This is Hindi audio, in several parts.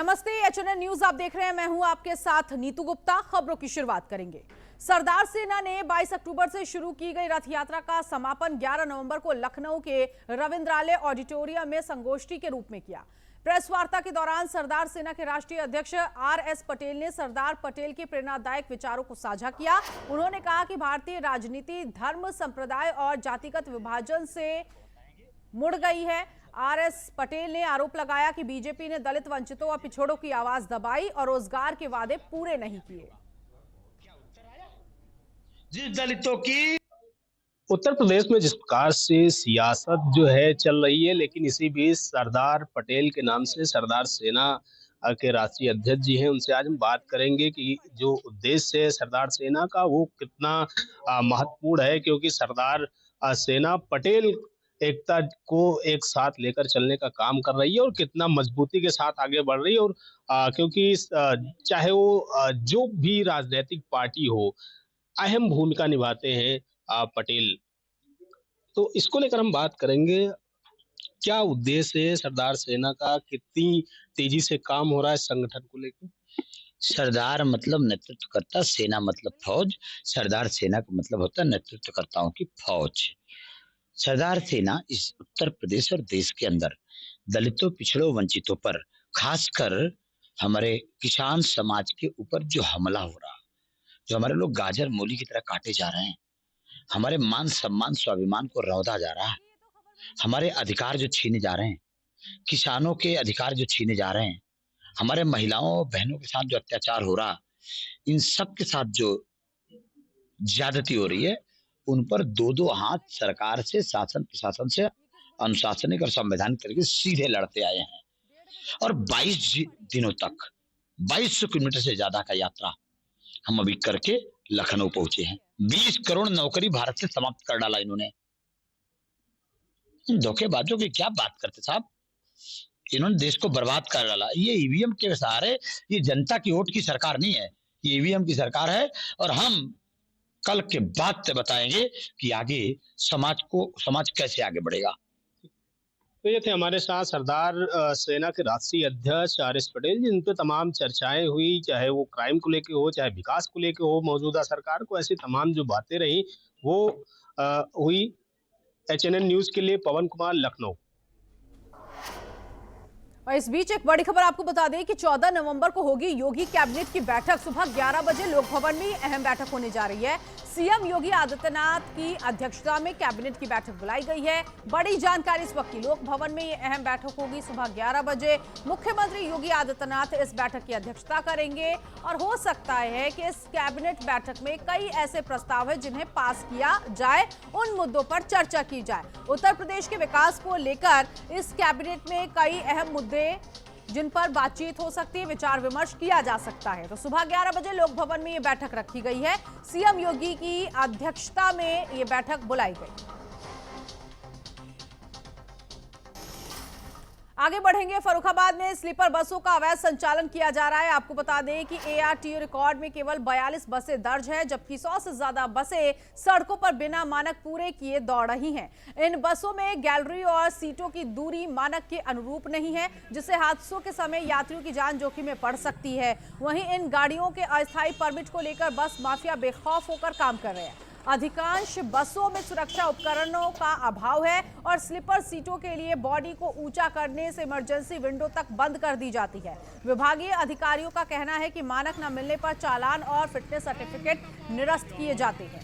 नमस्ते, एचएनएन न्यूज आप देख रहे हैं। मैं हूं आपके साथ नीतू गुप्ता। खबरों की शुरुआत करेंगे। सरदार सेना ने 22 अक्टूबर से शुरू की गई रथ यात्रा का समापन 11 नवंबर को लखनऊ के रविंद्रालय ऑडिटोरियम में संगोष्ठी के रूप में किया। प्रेस वार्ता के दौरान सरदार सेना के राष्ट्रीय अध्यक्ष आरएस पटेल ने सरदार पटेल के प्रेरणादायक विचारों को साझा किया। उन्होंने कहा कि भारतीय राजनीति धर्म, संप्रदाय और जातिगत विभाजन से मुड़ गई है। आरएस पटेल ने आरोप लगाया कि बीजेपी ने दलित, वंचितों और पिछड़ों की आवाज दबाई और रोजगार के वादे पूरे नहीं किए। जिस दलितों की उत्तर प्रदेश में जिस प्रकार से सियासत जो है चल रही है, लेकिन इसी बीच सरदार पटेल के नाम से सरदार सेना के राष्ट्रीय अध्यक्ष जी हैं, उनसे आज हम बात करेंगे कि जो उद्देश्य है सरदार सेना का वो कितना महत्वपूर्ण है, क्योंकि सरदार सेना पटेल एकता को एक साथ लेकर चलने का काम कर रही है और कितना मजबूती के साथ आगे बढ़ रही है। और क्योंकि चाहे वो जो भी राजनीतिक पार्टी हो, अहम भूमिका निभाते हैं पटेल। तो इसको लेकर हम बात करेंगे, क्या उद्देश्य है सरदार सेना का, कितनी तेजी से काम हो रहा है संगठन को लेकर। सरदार मतलब नेतृत्वकर्ता, सेना मतलब फौज। सरदार सेना का मतलब होता है नेतृत्वकर्ताओं की फौज। सरदार सेना इस उत्तर प्रदेश और देश के अंदर दलितों, पिछड़ों, वंचितों पर, खासकर हमारे किसान समाज के ऊपर जो हमला हो रहा, जो हमारे लोग गाजर मूली की तरह काटे जा रहे हैं, हमारे मान सम्मान स्वाभिमान को रौंदा जा रहा है, हमारे अधिकार जो छीने जा रहे हैं, किसानों के अधिकार जो छीने जा रहे हैं, हमारे महिलाओं और बहनों के साथ जो अत्याचार हो रहा, इन सब के साथ जो ज्यादती हो रही है, उन पर दो दो हाथ सरकार से, शासन प्रशासन से अनुशासनिक और संवैधानिक तरीके से सीधे लड़ते आए हैं। और 22 दिनों तक 2200 किलोमीटर से ज्यादा का यात्रा हम अभी करके लखनऊ पहुंचे हैं। 20 करोड़ नौकरी भारत से समाप्त कर डाला इन्होंने। इन धोखेबाजों की क्या बात करते साहब, इन्होंने देश को बर्बाद कर डाला। ये ईवीएम के सहारे, ये जनता की वोट की सरकार नहीं है, ये ईवीएम की सरकार है। और हम कल के बाद से बताएंगे कि आगे समाज कैसे आगे बढ़ेगा। तो ये थे हमारे साथ सरदार सेना के राष्ट्रीय अध्यक्ष आरएस पटेल, जिन पे तमाम चर्चाएं हुई, चाहे वो क्राइम को लेके हो, चाहे विकास को लेके हो, मौजूदा सरकार को, ऐसी तमाम जो बातें रही वो हुई। एचएनएन न्यूज के लिए पवन कुमार, लखनऊ। और इस बीच एक बड़ी खबर आपको बता दें कि 14 नवंबर को होगी योगी कैबिनेट की बैठक। सुबह 11 बजे लोक भवन में अहम बैठक होने जा रही है। सीएम योगी आदित्यनाथ की अध्यक्षता में कैबिनेट की बैठक बुलाई गई है। बड़ी जानकारी इस वक्त की, लोक भवन में ये अहम बैठक होगी सुबह 11 बजे। मुख्यमंत्री योगी आदित्यनाथ इस बैठक की अध्यक्षता करेंगे और हो सकता है कि इस कैबिनेट बैठक में कई ऐसे प्रस्ताव है जिन्हें पास किया जाए, उन मुद्दों पर चर्चा की जाए। उत्तर प्रदेश के विकास को लेकर इस कैबिनेट में कई अहम मुद्दे जिन पर बातचीत हो सकती है, विचार विमर्श किया जा सकता है। तो सुबह 11 बजे लोक भवन में ये बैठक रखी गई है। सीएम योगी की अध्यक्षता में ये बैठक बुलाई गई। आगे बढ़ेंगे। फर्रुखाबाद में स्लीपर बसों का अवैध संचालन किया जा रहा है। आपको बता दें कि एआरटीओ रिकॉर्ड में केवल 42 बसें दर्ज हैं, जबकि 100 से ज्यादा बसें सड़कों पर बिना मानक पूरे किए दौड़ रही हैं। इन बसों में गैलरी और सीटों की दूरी मानक के अनुरूप नहीं है, जिससे हादसों के समय यात्रियों की जान जोखिम में पड़ सकती है। वहीं इन गाड़ियों के अस्थायी परमिट को लेकर बस माफिया बेखौफ होकर काम कर रहे हैं। अधिकांश बसों में सुरक्षा उपकरणों का अभाव है और स्लीपर सीटों के लिए बॉडी को ऊंचा करने से इमरजेंसी विंडो तक बंद कर दी जाती है। विभागीय अधिकारियों का कहना है कि मानक न मिलने पर चालान और फिटनेस सर्टिफिकेट निरस्त किए जाते हैं।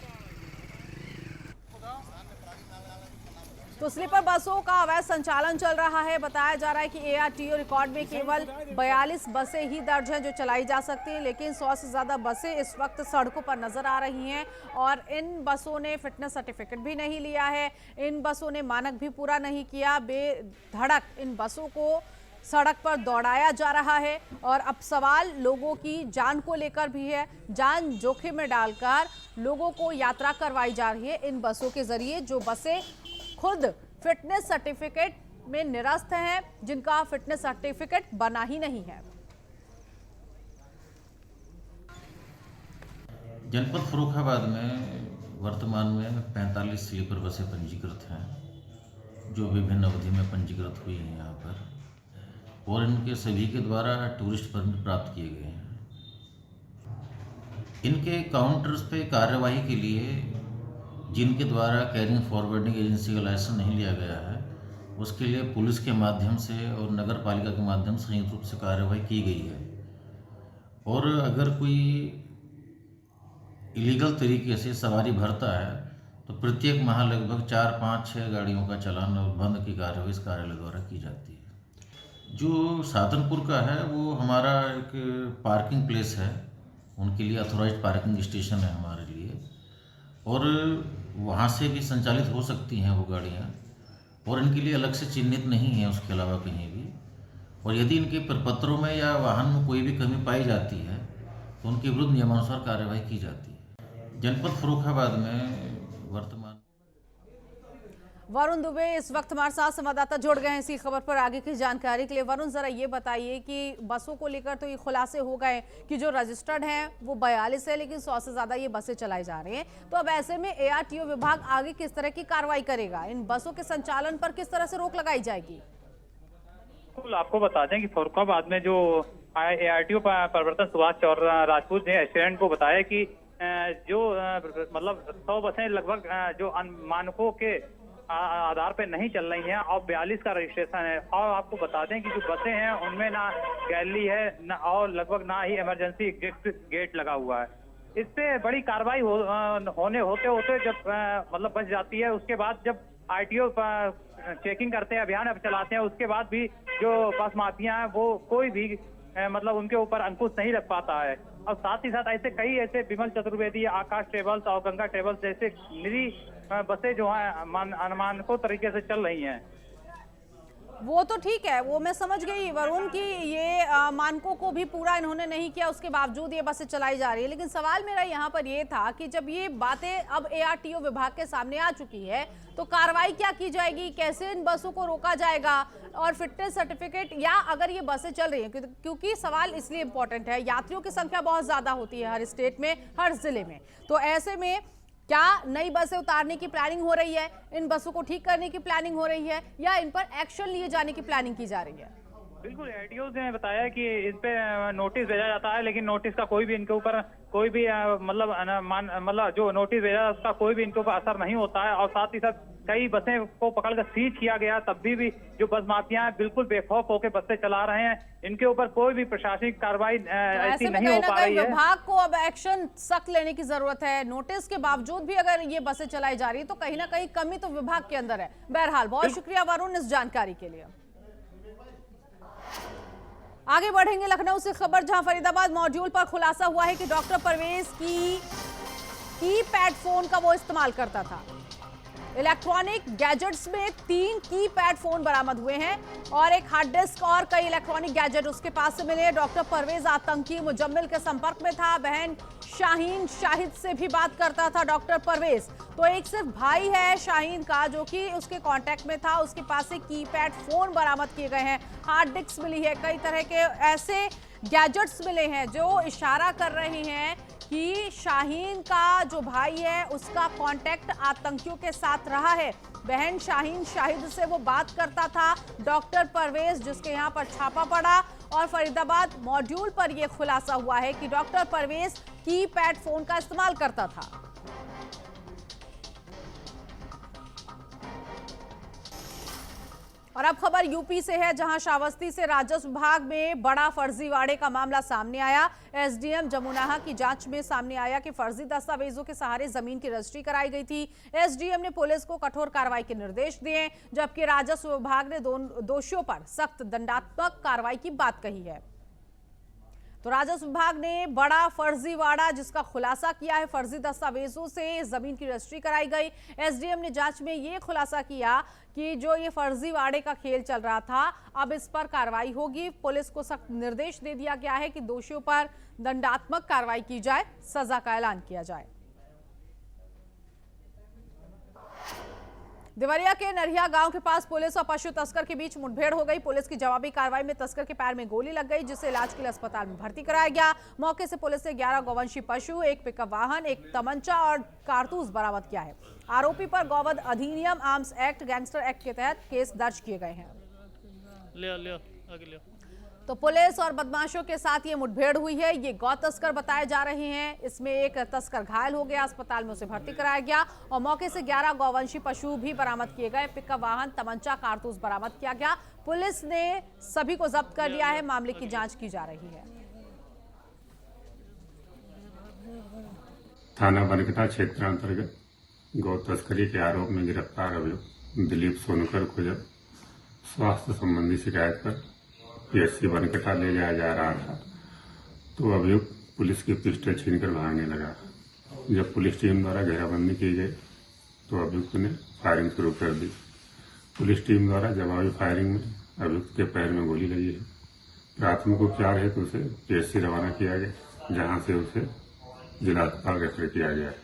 तो स्लीपर बसों का अवैध संचालन चल रहा है। बताया जा रहा है कि एआरटीओ रिकॉर्ड में केवल 42 बसें ही दर्ज हैं जो चलाई जा सकती हैं, लेकिन 100 से ज़्यादा बसें इस वक्त सड़कों पर नजर आ रही हैं और इन बसों ने फिटनेस सर्टिफिकेट भी नहीं लिया है, इन बसों ने मानक भी पूरा नहीं किया। बेधड़क इन बसों को सड़क पर दौड़ाया जा रहा है और अब सवाल लोगों की जान को लेकर भी है। जान जोखिम में डालकर लोगों को यात्रा करवाई जा रही है इन बसों के जरिए, जो बसें खुद फिटनेस सर्टिफिकेट में निरस्त हैं, जिनका फिटनेस सर्टिफिकेट बना ही नहीं है। जनपद फर्रुखाबाद में वर्तमान में 45 स्लीपर बसें पंजीकृत हैं, जो विभिन्न अवधि में पंजीकृत हुई हैं यहाँ पर। और इनके सभी के द्वारा टूरिस्ट परमिट प्राप्त किए गए हैं। इनके काउंटर्स पे कार्यवाही के लिए जिनके द्वारा कैरिंग फॉरवर्डिंग एजेंसी का लाइसेंस नहीं लिया गया है, उसके लिए पुलिस के माध्यम से और नगर पालिका के माध्यम से संयुक्त रूप से कार्रवाई की गई है। और अगर कोई इलीगल तरीके से सवारी भरता है तो प्रत्येक माह लगभग 4, 5, 6 गाड़ियों का चालान और बंद की कार्रवाई इस कार्यालय द्वारा की जाती है। जो साधनपुर का है वो हमारा एक पार्किंग प्लेस है, उनके लिए अथोराइज्ड पार्किंग स्टेशन है हमारे लिए, और वहाँ से भी संचालित हो सकती हैं वो गाड़ियाँ, और इनके लिए अलग से चिन्हित नहीं है उसके अलावा कहीं भी। और यदि इनके प्रपत्रों में या वाहन में कोई भी कमी पाई जाती है तो उनके विरुद्ध नियमानुसार कार्रवाई की जाती है। जनपद फर्रुखाबाद में वर्तमान वरुण दुबे इस वक्त हमारे साथ संवाददाता जुड़ गए हैं इसी खबर पर आगे की जानकारी के लिए। वरुण, जरा ये बताइए कि बसों को लेकर तो ये खुलासे हो गए कि जो रजिस्टर्ड हैं वो 42 है, लेकिन 100 से ज्यादा ये बसें चलाई जा रही हैं। तो अब ऐसे में ARTO विभाग आगे किस तरह की कार्रवाई करेगा? इन बसों के संचालन पर किस तरह से रोक लगाई जाएगी? बिल्कुल, आपको बता दें कि फर्रुखाबाद में जो ARTO प्रवर्तन सुभाष चौधरी राजपूत ने एस्टूडेंट को बताया कि जो मतलब 100 बसें लगभग जो मानकों के आधार पे नहीं चल रही हैं और 42 का रजिस्ट्रेशन है। और आपको बता दें कि जो बसें हैं उनमें ना गैलरी है ना, और लगभग ना ही इमरजेंसी गेट लगा हुआ है। इससे बड़ी कार्रवाई होते जब मतलब बच जाती है, उसके बाद जब RTO चेकिंग करते हैं, अभियान चलाते हैं, उसके बाद भी जो बस माफिया हैं वो कोई भी मतलब उनके ऊपर अंकुश नहीं रख पाता है। और साथ ही साथ कई ऐसे विमल चतुर्वेदी, आकाश ट्रेवल्स और गंगा ट्रेवल्स जैसे निजी बसें जो हैं अनमानको तरीके से चल रही हैं। वो तो ठीक है, वो मैं समझ गई वरुण कि ये मानकों को भी पूरा इन्होंने नहीं किया, उसके बावजूद ये बसें चलाई जा रही है। लेकिन सवाल मेरा यहाँ पर ये था कि जब ये बातें अब ARTO विभाग के सामने आ चुकी है तो कार्रवाई क्या की जाएगी? कैसे इन बसों को रोका जाएगा? और फिटनेस सर्टिफिकेट, या अगर ये बसें चल रही हैं, क्योंकि सवाल इसलिए इम्पोर्टेंट है, यात्रियों की संख्या बहुत ज्यादा होती है हर स्टेट में, हर जिले में, तो ऐसे में क्या नई बसें उतारने की प्लानिंग हो रही है, इन बसों को ठीक करने की प्लानिंग हो रही है, या इन पर एक्शन लिए जाने की प्लानिंग की जा रही है? बिल्कुल, ARTO ने बताया कि इस पे नोटिस भेजा जाता है, लेकिन नोटिस का कोई भी इनके ऊपर कोई भी मतलब जो नोटिस भेजा उसका कोई भी इनके ऊपर असर नहीं होता है। और साथ ही साथ कई बसें को पकड़कर सीज किया गया, तब भी जो बस माफिया हैं बिल्कुल बेखौफ होकर बसें चला रहे हैं। इनके ऊपर कोई भी प्रशासनिक कार्रवाई ऐसी नहीं हो पा रही है। विभाग को अब एक्शन सख्त लेने की जरूरत है। नोटिस के बावजूद भी अगर ये बसें चलाई जा रही है तो कहीं ना कहीं कमी तो विभाग के अंदर है। बहरहाल बहुत शुक्रिया वरुण इस जानकारी के लिए। आगे बढ़ेंगे लखनऊ से खबर, जहां फरीदाबाद मॉड्यूल पर खुलासा हुआ है कि डॉक्टर परवेज कीपैड फोन का वो इस्तेमाल करता था। इलेक्ट्रॉनिक गैजेट्स में 3 कीपैड फोन बरामद हुए हैं और एक हार्ड डिस्क और कई इलेक्ट्रॉनिक गैजेट उसके पास से मिले। डॉक्टर परवेज आतंकी मुजम्मिल के संपर्क में था। बहन शाहीन शाहिद से भी बात करता था डॉक्टर परवेज। तो एक सिर्फ भाई है शाहीन का जो कि उसके कांटेक्ट में था, उसके पास से कीपैड फोन बरामद किए गए हैं, हार्ड डिस्क मिली है, कई तरह के ऐसे गैजेट्स मिले हैं जो इशारा कर रहे हैं कि शाहीन का जो भाई है उसका कांटेक्ट आतंकियों के साथ रहा है। बहन शाहीन शाहिद से वो बात करता था डॉक्टर परवेज, जिसके यहाँ पर छापा पड़ा और फरीदाबाद मॉड्यूल पर यह खुलासा हुआ है कि डॉक्टर परवेज कीपैड फोन का इस्तेमाल करता था। और अब खबर यूपी से है, जहां श्रावस्ती से राजस्व विभाग में बड़ा फर्जीवाड़े का मामला सामने आया। एसडीएम जमुनाहा की जांच में सामने आया कि फर्जी दस्तावेजों के सहारे जमीन की रजिस्ट्री कराई गई थी। एसडीएम ने पुलिस को कठोर कार्रवाई के निर्देश दिए, जबकि राजस्व विभाग ने दोषियों पर सख्त दंडात्मक कार्रवाई की बात कही है। तो राजस्व विभाग ने बड़ा फर्जीवाड़ा जिसका खुलासा किया है, फर्जी दस्तावेजों से जमीन की रजिस्ट्री कराई गई। एसडीएम ने जांच में ये खुलासा किया कि जो ये फर्जीवाड़े का खेल चल रहा था, अब इस पर कार्रवाई होगी। पुलिस को सख्त निर्देश दे दिया गया है कि दोषियों पर दंडात्मक कार्रवाई की जाए, सजा का ऐलान किया जाए। देवरिया के नरिया गांव के पास पुलिस और पशु तस्कर के बीच मुठभेड़ हो गई। पुलिस की जवाबी कार्रवाई में तस्कर के पैर में गोली लग गई, जिसे इलाज के लिए अस्पताल में भर्ती कराया गया। मौके से पुलिस ने 11 गौवंशी पशु, एक पिकअप वाहन, एक तमंचा और कारतूस बरामद किया है। आरोपी पर गौवध अधिनियम, आर्म्स एक्ट, गैंगस्टर एक्ट के तहत केस दर्ज किए गए हैं। आगे ले आओ। तो पुलिस और बदमाशों के साथ ये मुठभेड़ हुई है। ये गौ तस्कर बताए जा रहे हैं। इसमें एक तस्कर घायल हो गया, अस्पताल में उसे भर्ती कराया गया और मौके से 11 गौवंशी पशु भी बरामद किए गए। पिकअप वाहन, तमंचा, कारतूस बरामद किया गया। पुलिस ने सभी को जब्त कर लिया है। मामले की जांच की जा रही है। थाना बनकटा क्षेत्र अंतर्गत गौ तस्करी के आरोप में गिरफ्तार अभियुक्त दिलीप सोनकर को जब स्वास्थ्य संबंधी शिकायत पर पीएचसी बनकटा ले जाया जा रहा था तो अभियुक्त पुलिस की पिस्टल छीनकर भागने लगा। जब पुलिस टीम द्वारा घेराबंदी की गई तो अभियुक्त ने फायरिंग शुरू कर दी। पुलिस टीम द्वारा जवाबी फायरिंग में अभियुक्त के पैर में गोली लगी है। प्राथमिक उपचार हेतु उसे पीएचसी रवाना किया गया, जहां से उसे जिला अस्पताल रेफर किया गया है।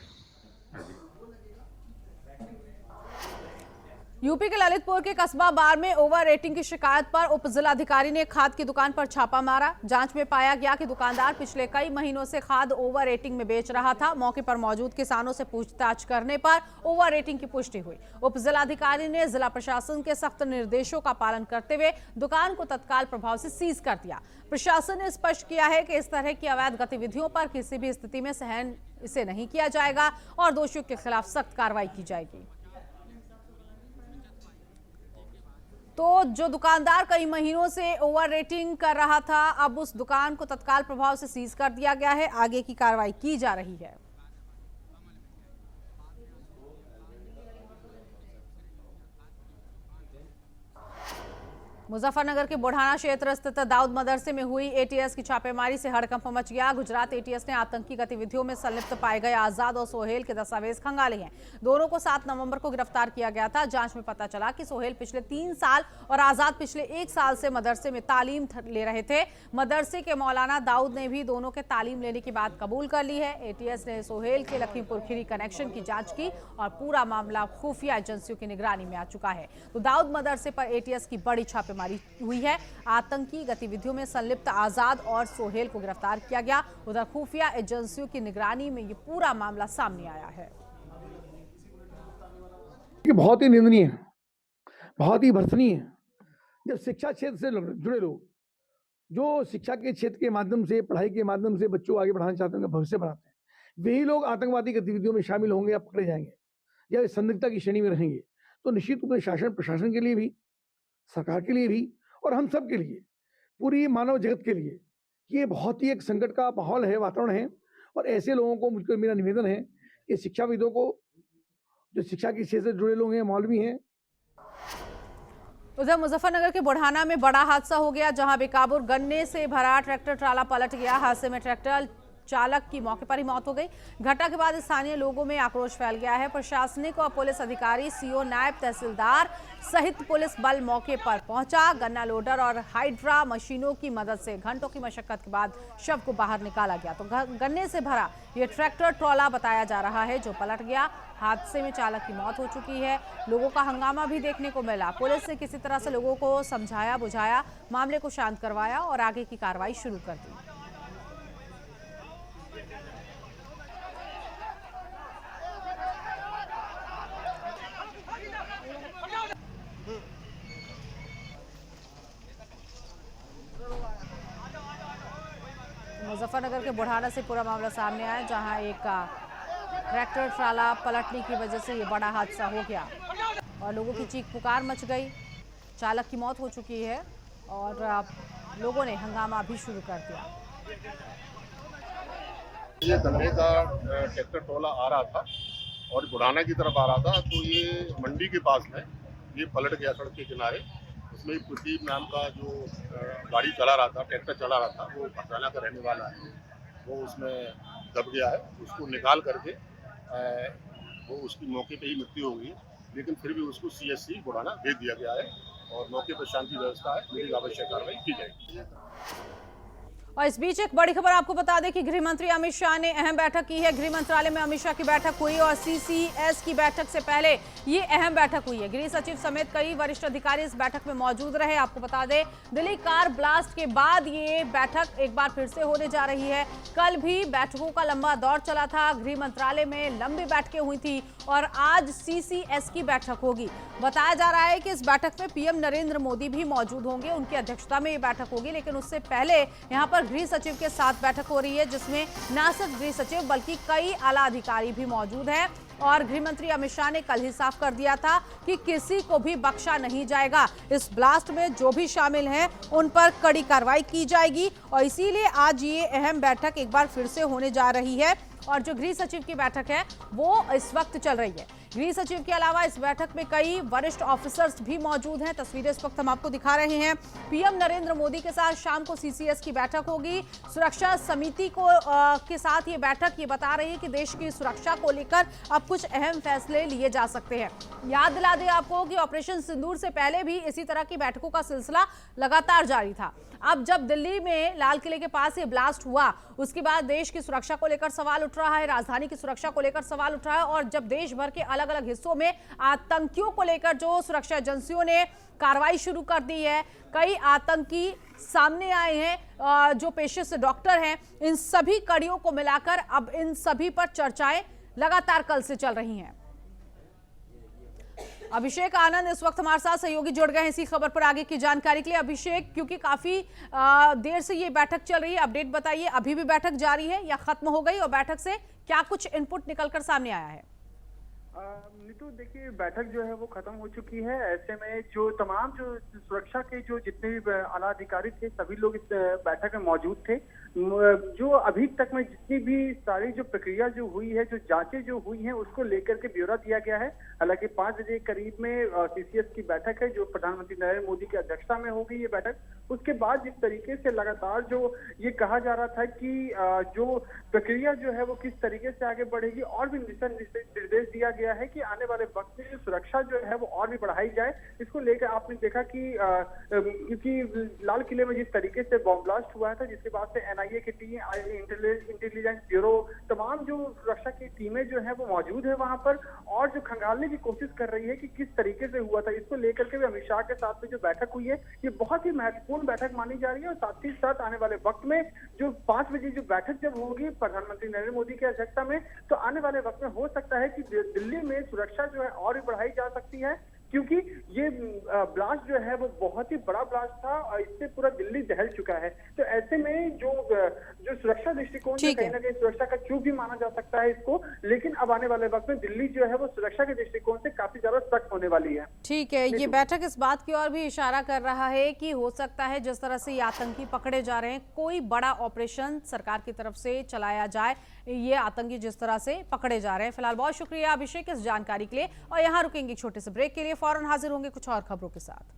यूपी के ललितपुर के कस्बा बार में ओवर रेटिंग की शिकायत पर उप जिलाधिकारी ने खाद की दुकान पर छापा मारा। जांच में पाया गया कि दुकानदार पिछले कई महीनों से खाद ओवर रेटिंग में बेच रहा था। मौके पर मौजूद किसानों से पूछताछ करने पर ओवर रेटिंग की पुष्टि हुई। उप जिलाधिकारी ने जिला प्रशासन के सख्त निर्देशों का पालन करते हुए दुकान को तत्काल प्रभाव से सीज कर दिया। प्रशासन ने स्पष्ट किया है कि इस तरह की अवैध गतिविधियों पर किसी भी स्थिति में सहन इसे नहीं किया जाएगा और दोषियों के खिलाफ सख्त कार्रवाई की जाएगी। तो जो दुकानदार कई महीनों से ओवर रेटिंग कर रहा था, अब उस दुकान को तत्काल प्रभाव से सीज कर दिया गया है। आगे की कार्रवाई की जा रही है। मुजफ्फरनगर के बुढ़ाना क्षेत्र स्थित दाऊद मदरसे में हुई एटीएस की छापेमारी से हड़कंप मच गया। गुजरात एटीएस ने आतंकी गतिविधियों में संलिप्त पाए गए आजाद और सोहेल के दस्तावेज खंगाले हैं। दोनों को 7 नवंबर को गिरफ्तार किया गया था। जांच में पता चला कि सोहेल पिछले 3 साल और आजाद पिछले 1 साल से मदरसे में तालीम ले रहे थे। मदरसे के मौलाना दाऊद ने भी दोनों के तालीम लेने की बात कबूल कर ली है। एटीएस ने सोहेल के लखीमपुर खीरी कनेक्शन की जांच की और पूरा मामला खुफिया एजेंसियों की निगरानी में आ चुका है। तो दाऊद मदरसे पर एटीएस की बड़ी छापेमारी हुई है। आतंकी गतिविधियों में संलिप्त आजाद और सोहेल को गिरफ्तार किया गया। उधर खुफिया एजेंसियों की निगरानी में ये पूरा मामला सामने आया है। ये बहुत ही निंदनीय है, बहुत ही भर्त्सनीय है जब शिक्षा क्षेत्र से जुड़े लोग जो शिक्षा के क्षेत्र के माध्यम से, पढ़ाई के माध्यम से बच्चों को आगे बढ़ाना चाहते हैं, भविष्य बनाते हैं, वही लोग आतंकवादी गतिविधियों में शामिल होंगे या पकड़े जाएंगे या संदिग्धता की श्रेणी में रहेंगे। तो निश्चित रूप से शासन प्रशासन के लिए भी, सरकार के लिए भी और हम सब के लिए, पूरी मानव जगत के लिए ये बहुत ही एक संकट का माहौल है, वातावरण है। और ऐसे लोगों को मुझको मेरा निवेदन है कि शिक्षाविदों को, जो शिक्षा के क्षेत्र से जुड़े लोग हैं, मौलवी हैं। उधर मुजफ्फरनगर के बुढ़ाना में बड़ा हादसा हो गया, जहां बेकाबू गन्ने से भरा ट्रैक्टर ट्राला पलट गया। हादसे में ट्रैक्टर चालक की मौके पर ही मौत हो गई। घटना के बाद स्थानीय लोगों में आक्रोश फैल गया है। प्रशासनिक और पुलिस अधिकारी, सीओ, नायब तहसीलदार सहित पुलिस बल मौके पर पहुंचा। गन्ना लोडर और हाइड्रा मशीनों की मदद से घंटों की मशक्कत के बाद शव को बाहर निकाला गया। तो गन्ने से भरा ये ट्रैक्टर ट्रॉला बताया जा रहा है जो पलट गया। हादसे में चालक की मौत हो चुकी है। लोगों का हंगामा भी देखने को मिला। पुलिस ने किसी तरह से लोगों को समझाया बुझाया, मामले को शांत करवाया और आगे की कार्रवाई शुरू कर दी। मुजफ्फरनगर के बुढ़ाना से पूरा मामला सामने आया, जहां एक ट्रैक्टर ट्राला पलटने की वजह से ये बड़ा हादसा हो गया और लोगों की चीख पुकार मच गई। चालक की मौत हो चुकी है और लोगों ने हंगामा भी शुरू कर दिया। ये गन्ने का ट्रैक्टर ट्रॉला आ रहा था और बुढ़ाना की तरफ आ रहा था, तो ये मंडी के पास में ये पलट गया सड़क के किनारे। उसमें प्रदीप नाम का जो गाड़ी चला रहा था, ट्रैक्टर चला रहा था, वो भटराना का रहने वाला है, वो उसमें दब गया है। उसको निकाल करके वो उसकी मौके पे ही मृत्यु हो गई, लेकिन फिर भी उसको सीएससी बुढ़ाना भेज दिया गया है और मौके पर शांति व्यवस्था है, मेरी आवश्यक कार्रवाई की जाएगी। और इस बीच एक बड़ी खबर आपको बता दें कि गृह मंत्री अमित शाह ने अहम बैठक की है। गृह मंत्रालय में अमित शाह की बैठक हुई और सीसीएस की बैठक से पहले ये अहम बैठक हुई है। गृह सचिव समेत कई वरिष्ठ अधिकारी इस बैठक में मौजूद रहे। आपको बता दें, दिल्ली कार ब्लास्ट के बाद ये बैठक एक बार फिर से होने जा रही है। कल भी बैठकों का लंबा दौर चला था, गृह मंत्रालय में लंबी बैठकें हुई थी और आज सीसीएस की बैठक होगी। बताया जा रहा है कि इस बैठक में पीएम नरेंद्र मोदी भी मौजूद होंगे, उनकी अध्यक्षता में ये बैठक होगी। लेकिन उससे पहले यहां पर गृह सचिव के साथ बैठक हो रही है, जिसमें न सिर्फ गृह सचिव बल्कि कई आला अधिकारी भी मौजूद हैं। और गृह मंत्री अमित शाह ने कल ही साफ कर दिया था कि किसी को भी बख्शा नहीं जाएगा। इस ब्लास्ट में जो भी शामिल हैं उन पर कड़ी कार्रवाई की जाएगी और इसीलिए आज ये अहम बैठक एक बार फिर से होने जा रही है। और जो गृह सचिव की बैठक है वो इस वक्त चल रही है। गृह सचिव के अलावा इस बैठक में कई वरिष्ठ ऑफिसर्स भी मौजूद हैं। तस्वीरें इस वक्त हम आपको दिखा रहे हैं। पीएम नरेंद्र मोदी के साथ शाम को सीसीएस की बैठक होगी। सुरक्षा समिति के साथ ये बैठक ये बता रही है कि देश की सुरक्षा को लेकर अब कुछ अहम फैसले लिए जा सकते हैं। याद दिला दें आपको कि ऑपरेशन सिंदूर से पहले भी इसी तरह की बैठकों का सिलसिला लगातार जारी था। अब जब दिल्ली में लाल किले के पास ये ब्लास्ट हुआ, उसके बाद देश की सुरक्षा को लेकर सवाल उठ रहा है, राजधानी की सुरक्षा को लेकर सवाल उठ रहा है। और जब देश भर के अलग अलग हिस्सों में आतंकियों को लेकर जो सुरक्षा एजेंसियों ने कार्रवाई शुरू कर दी है, कई आतंकी सामने आए हैं जो पेशे से डॉक्टर हैं, इन सभी कड़ियों को मिलाकर अब इन सभी पर चर्चाएं लगातार कल से चल रही हैं। अभिषेक आनंद इस वक्त हमारे साथ सहयोगी जुड़ गए हैं इसी खबर पर आगे की जानकारी के लिए। अभिषेक, क्योंकि काफी देर से ये बैठक चल रही है, अपडेट बताइए, अभी भी बैठक जारी है या खत्म हो गई और बैठक से क्या कुछ इनपुट निकलकर सामने आया है? नीतू, देखिए बैठक जो है वो खत्म हो चुकी है। ऐसे में जो तमाम जो सुरक्षा के जो जितने भी आला अधिकारी थे सभी लोग इस बैठक में मौजूद थे। जो अभी तक में जितनी भी सारी जो प्रक्रिया जो हुई है, जो जांचें जो हुई हैं, उसको लेकर के ब्यौरा दिया गया है। हालांकि 5 बजे करीब में सीसीएस की बैठक है जो प्रधानमंत्री नरेंद्र मोदी की अध्यक्षता में होगी ये बैठक। उसके बाद जिस तरीके से लगातार जो ये कहा जा रहा था कि जो प्रक्रिया जो है वो किस तरीके से आगे बढ़ेगी और भी दिशा निर्देश दिया गया है कि आने वाले वक्त में सुरक्षा जो है वो और भी बढ़ाई जाए। इसको लेकर आपने देखा कि क्योंकि लाल किले में जिस तरीके से बॉम्ब ब्लास्ट हुआ था, जिसके बाद से एनआईए की टीम, इंटेलिजेंस ब्यूरो, तमाम जो सुरक्षा की टीमें जो है वो मौजूद है वहां पर और जो खंगालने की कोशिश कर रही है कि किस तरीके से हुआ था। इसको लेकर के भी अमित शाह के साथ में जो बैठक हुई है ये बहुत ही महत्वपूर्ण बैठक मानी जा रही है। और साथ ही साथ आने वाले वक्त में जो 5 बजे जो बैठक जब होगी प्रधानमंत्री नरेंद्र मोदी की अध्यक्षता में, तो आने वाले वक्त में हो सकता है कि दिल्ली में सुरक्षा जो है और भी बढ़ाई जा सकती है, क्योंकि ये ब्लास्ट जो है वो बहुत ही बड़ा ब्लास्ट था और इससे पूरा दिल्ली दहल चुका है। तो ऐसे में जो सुरक्षा दृष्टिकोण से कहीं ना कहीं सुरक्षा का चूक भी माना जा सकता है इसको। लेकिन अब आने वाले वक्त में दिल्ली जो है वो सुरक्षा के दृष्टिकोण से काफी ज्यादा सख्त होने वाली है। ठीक है, ये बैठक इस बात की ओर भी इशारा कर रहा है कि हो सकता है जिस तरह से ये आतंकी पकड़े जा रहे हैं, कोई बड़ा ऑपरेशन सरकार की तरफ से चलाया जाए, ये आतंकी जिस तरह से पकड़े जा रहे हैं। फिलहाल बहुत शुक्रिया अभिषेक इस जानकारी के लिए और यहाँ रुकेंगे एक छोटे से ब्रेक के लिए, फौरन हाजिर होंगे कुछ और खबरों के साथ।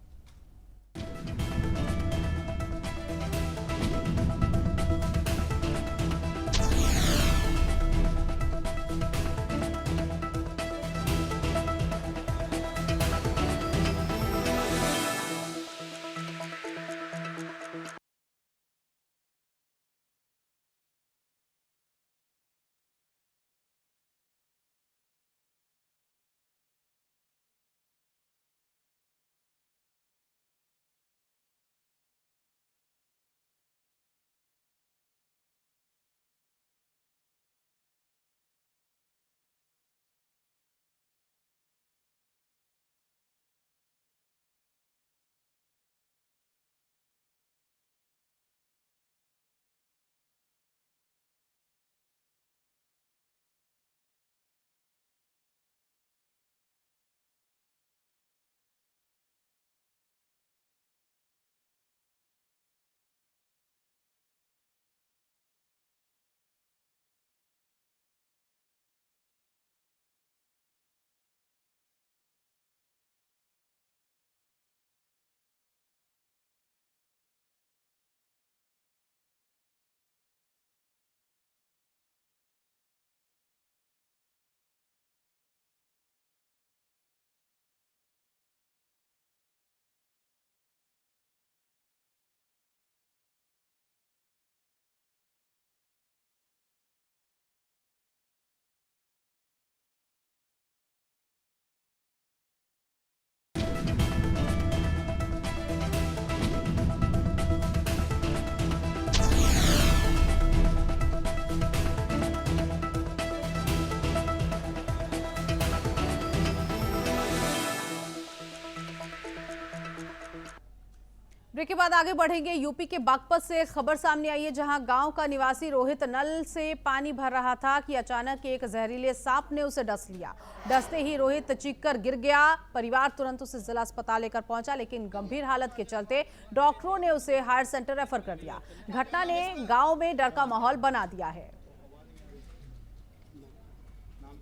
ब्रेक के बाद आगे बढ़ेंगे। यूपी के बागपत से एक खबर सामने आई है, जहां गांव का निवासी रोहित नल से पानी भर रहा था कि अचानक एक जहरीले सांप ने उसे डस लिया। डसते ही रोहित चीखकर गिर गया। परिवार तुरंत उसे जिला अस्पताल लेकर पहुंचा, लेकिन गंभीर हालत के चलते डॉक्टरों ने उसे हायर सेंटर रेफर कर दिया। घटना ने गाँव में डर का माहौल बना दिया है।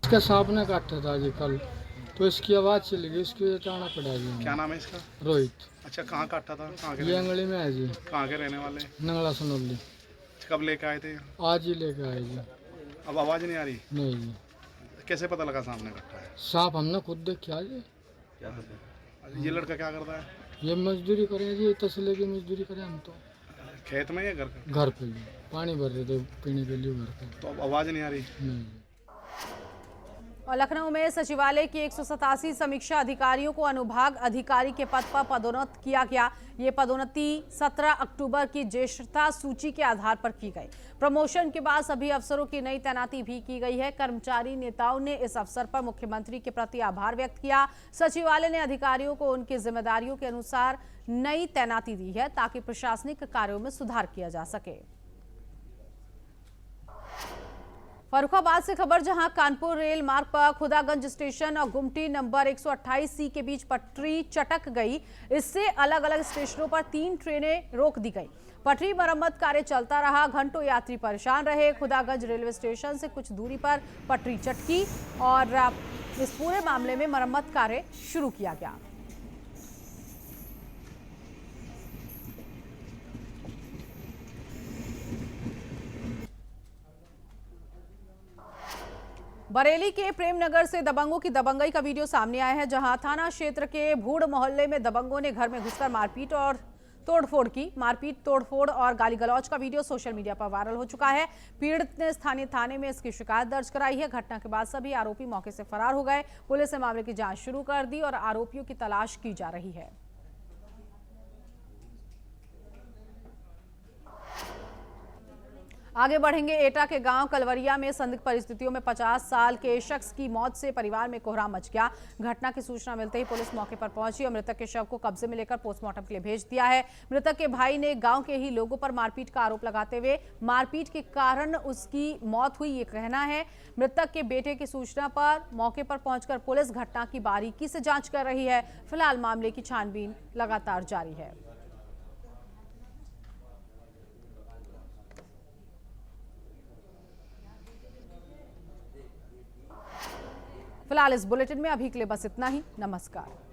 इसका सांप ने काटा था जी कल, तो इसकी आवाज चली गई, इसकी अचानक पड़ा जी। क्या नाम है इसका? रोहित। अच्छा, कहाँ काटा था? कहाँ के ये अंगली में है जी। कहाँ के रहने वाले? नंगला सनोली। कब लेके आए थे? आज ही लेके आए जी। अब आवाज नहीं आ रही? नहीं जी। कैसे पता लगा सामने काटा है? सांप हमने खुद देखा जी। क्या पता? ये लड़का क्या करता है? ये मजदूरी करें जी, तसले की मजदूरी करें हम तो। खेत में या घर का? घर पे जी, पानी भर रहे थे पीने के लिए घर पे। तो अब आवाज नहीं आ रही? नहीं। और लखनऊ में सचिवालय के 187 समीक्षा अधिकारियों को अनुभाग अधिकारी के पद पर पदोन्नत किया गया। ये पदोन्नति 17 अक्टूबर की ज्येष्ठता सूची के आधार पर की गई। प्रमोशन के बाद सभी अफसरों की नई तैनाती भी की गई है। कर्मचारी नेताओं ने इस अवसर पर मुख्यमंत्री के प्रति आभार व्यक्त किया। सचिवालय ने अधिकारियों को उनकी जिम्मेदारियों के अनुसार नई तैनाती दी है, ताकि प्रशासनिक कार्यों में सुधार किया जा सके। फर्रुखाबाद से खबर, जहां कानपुर रेल मार्ग पर खुदागंज स्टेशन और गुमटी नंबर 128C के बीच पटरी चटक गई। इससे अलग अलग स्टेशनों पर 3 ट्रेनें रोक दी गई। पटरी मरम्मत कार्य चलता रहा, घंटों यात्री परेशान रहे। खुदागंज रेलवे स्टेशन से कुछ दूरी पर पटरी चटकी और इस पूरे मामले में मरम्मत कार्य शुरू किया गया। बरेली के प्रेमनगर से दबंगों की दबंगई का वीडियो सामने आया है, जहां थाना क्षेत्र के भूड़ मोहल्ले में दबंगों ने घर में घुसकर मारपीट और तोड़फोड़ की। मारपीट, तोड़फोड़ और गाली गलौज का वीडियो सोशल मीडिया पर वायरल हो चुका है। पीड़ित ने स्थानीय थाने में इसकी शिकायत दर्ज कराई है। घटना के बाद सभी आरोपी मौके से फरार हो गए। पुलिस ने मामले की जांच शुरू कर दी और आरोपियों की तलाश की जा रही है। आगे बढ़ेंगे। एटा के गांव कलवरिया में संदिग्ध परिस्थितियों में 50 साल के शख्स की मौत से परिवार में कोहराम मच गया। घटना की सूचना मिलते ही पुलिस मौके पर पहुंची और मृतक के शव को कब्जे में लेकर पोस्टमार्टम के लिए भेज दिया है। मृतक के भाई ने गांव के ही लोगों पर मारपीट का आरोप लगाते हुए मारपीट के कारण उसकी मौत हुई ये कहना है। मृतक के बेटे की सूचना पर मौके पर पहुंचकर पुलिस घटना की बारीकी से जांच कर रही है। फिलहाल मामले की छानबीन लगातार जारी है। फिलहाल इस बुलेटिन में अभी के लिए बस इतना ही। नमस्कार।